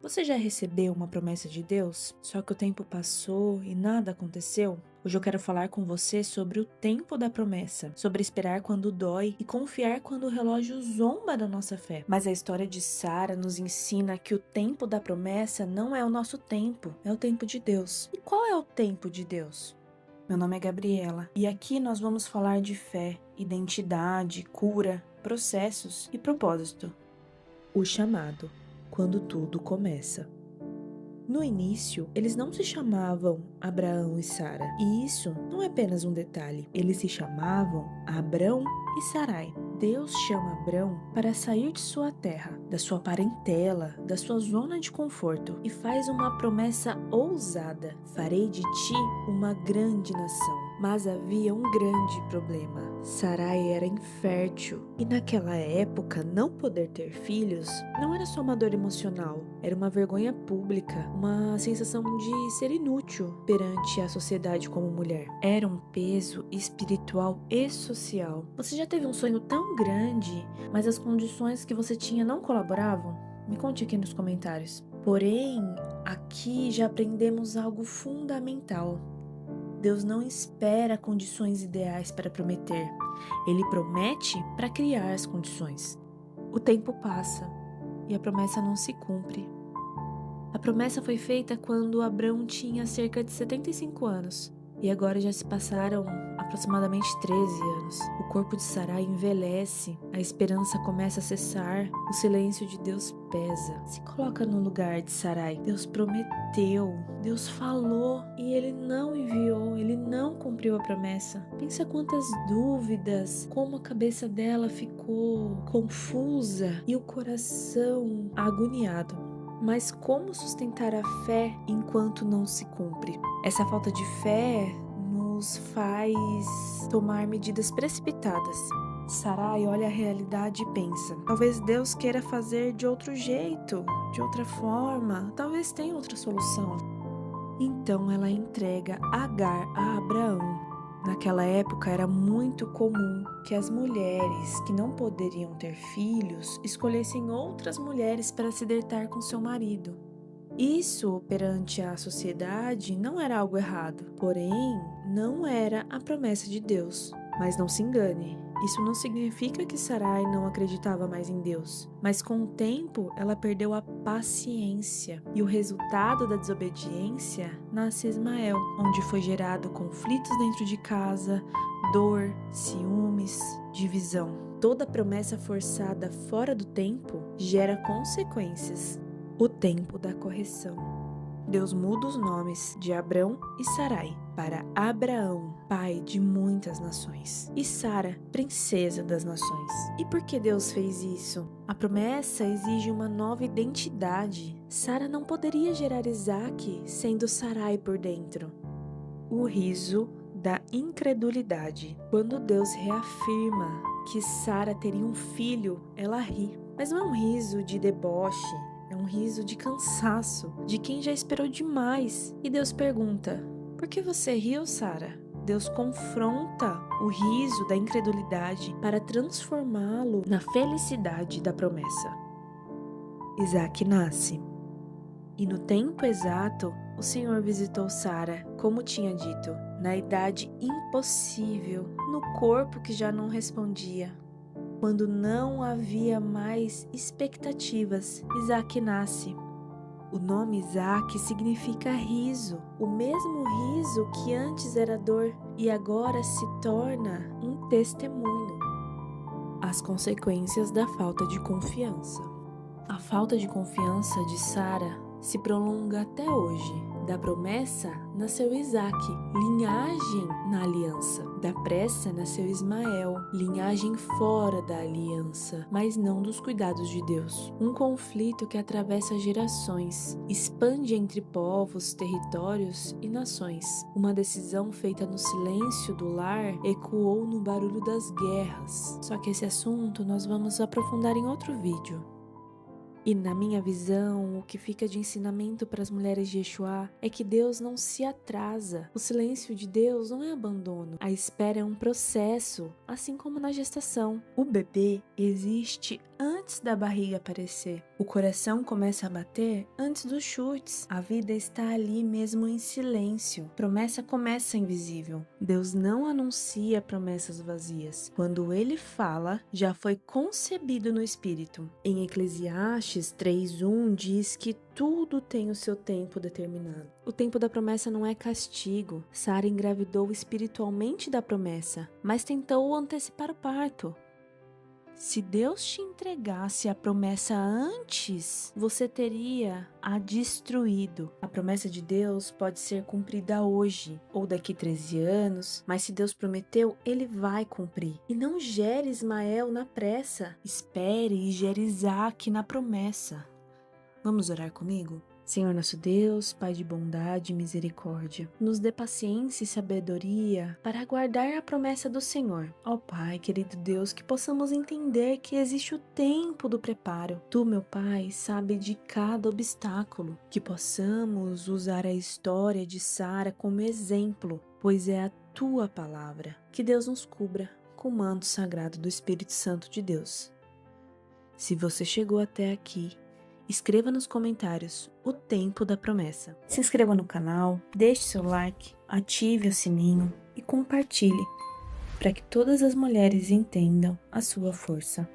Você já recebeu uma promessa de Deus, só que o tempo passou e nada aconteceu? Hoje eu quero falar com você sobre o tempo da promessa, sobre esperar quando dói e confiar quando o relógio zomba da nossa fé. Mas a história de Sara nos ensina que o tempo da promessa não é o nosso tempo, é o tempo de Deus. E qual é o tempo de Deus? Meu nome é Gabriela e aqui nós vamos falar de fé, identidade, cura, processos e propósito. O chamado, quando tudo começa. No início, eles não se chamavam Abraão e Sara, e isso não é apenas um detalhe. Eles se chamavam Abrão e Sarai. Deus chama Abrão para sair de sua terra, da sua parentela, da sua zona de conforto e faz uma promessa ousada: farei de ti uma grande nação. Mas havia um grande problema. Sarai era infértil e naquela época não poder ter filhos não era só uma dor emocional, era uma vergonha pública, uma sensação de ser inútil perante a sociedade como mulher. Era um peso espiritual e social. Você já teve um sonho tão grande, mas as condições que você tinha não colaboravam? Me conte aqui nos comentários. Porém, aqui já aprendemos algo fundamental. Deus não espera condições ideais para prometer. Ele promete para criar as condições. O tempo passa e a promessa não se cumpre. A promessa foi feita quando Abrão tinha cerca de 75 anos e agora já se passaram aproximadamente 13 anos. O corpo de Sarai envelhece, a esperança começa a cessar, o silêncio de Deus pesa. Se coloca no lugar de Sarai. Deus prometeu, Deus falou e ele não enviou, ele não cumpriu a promessa. Pensa quantas dúvidas, como a cabeça dela ficou confusa e o coração agoniado. Mas como sustentar a fé enquanto não se cumpre? Essa falta de fé nos faz tomar medidas precipitadas. Sarai olha a realidade e pensa: talvez Deus queira fazer de outro jeito, de outra forma, talvez tenha outra solução. Então ela entrega Agar a Abraão. Naquela época era muito comum que as mulheres que não poderiam ter filhos escolhessem outras mulheres para se deitar com seu marido. Isso, perante a sociedade, não era algo errado, porém, não era a promessa de Deus. Mas não se engane, isso não significa que Sarai não acreditava mais em Deus. Mas com o tempo, ela perdeu a paciência. E o resultado da desobediência nasce Ismael, onde foi gerado conflitos dentro de casa, dor, ciúmes, divisão. Toda promessa forçada fora do tempo gera consequências. O tempo da correção. Deus muda os nomes de Abrão e Sarai para Abraão, pai de muitas nações, e Sara, princesa das nações. E por que Deus fez isso? A promessa exige uma nova identidade. Sara não poderia gerar Isaque sendo Sarai por dentro. O riso da incredulidade. Quando Deus reafirma que Sara teria um filho, ela ri. Mas não é um riso de deboche. É um riso de cansaço, de quem já esperou demais. E Deus pergunta: por que você riu, Sara? Deus confronta o riso da incredulidade para transformá-lo na felicidade da promessa. Isaque nasce. E no tempo exato, o Senhor visitou Sara, como tinha dito, na idade impossível, no corpo que já não respondia. Quando não havia mais expectativas, Isaque nasce. O nome Isaque significa riso, o mesmo riso que antes era dor e agora se torna um testemunho. As consequências da falta de confiança. A falta de confiança de Sara se prolonga até hoje. Da promessa nasceu Isaque, linhagem na aliança. Da pressa nasceu Ismael, linhagem fora da aliança, mas não dos cuidados de Deus. Um conflito que atravessa gerações, expande entre povos, territórios e nações. Uma decisão feita no silêncio do lar ecoou no barulho das guerras. Só que esse assunto nós vamos aprofundar em outro vídeo. E na minha visão, o que fica de ensinamento para as mulheres de Yeshua é que Deus não se atrasa. O silêncio de Deus não é abandono. A espera é um processo, assim como na gestação. O bebê existe antes da barriga aparecer. O coração começa a bater antes dos chutes. A vida está ali mesmo em silêncio. Promessa começa invisível. Deus não anuncia promessas vazias. Quando Ele fala, já foi concebido no Espírito. Em Eclesiastes 3:1 diz que tudo tem o seu tempo determinado. O tempo da promessa não é castigo. Sara engravidou espiritualmente da promessa, mas tentou antecipar o parto. Se Deus te entregasse a promessa antes, você teria a destruído. A promessa de Deus pode ser cumprida hoje ou daqui 13 anos, mas se Deus prometeu, Ele vai cumprir. E não gere Ismael na pressa. Espere e gere Isaque na promessa. Vamos orar comigo? Senhor nosso Deus, Pai de bondade e misericórdia, nos dê paciência e sabedoria para aguardar a promessa do Senhor. Ó Pai, querido Deus, que possamos entender que existe o tempo do preparo. Tu, meu Pai, sabe de cada obstáculo. Que possamos usar a história de Sara como exemplo, pois é a Tua palavra. Que Deus nos cubra com o manto sagrado do Espírito Santo de Deus. Se você chegou até aqui, escreva nos comentários o tempo da promessa. Se inscreva no canal, deixe seu like, ative o sininho e compartilhe para que todas as mulheres entendam a sua força.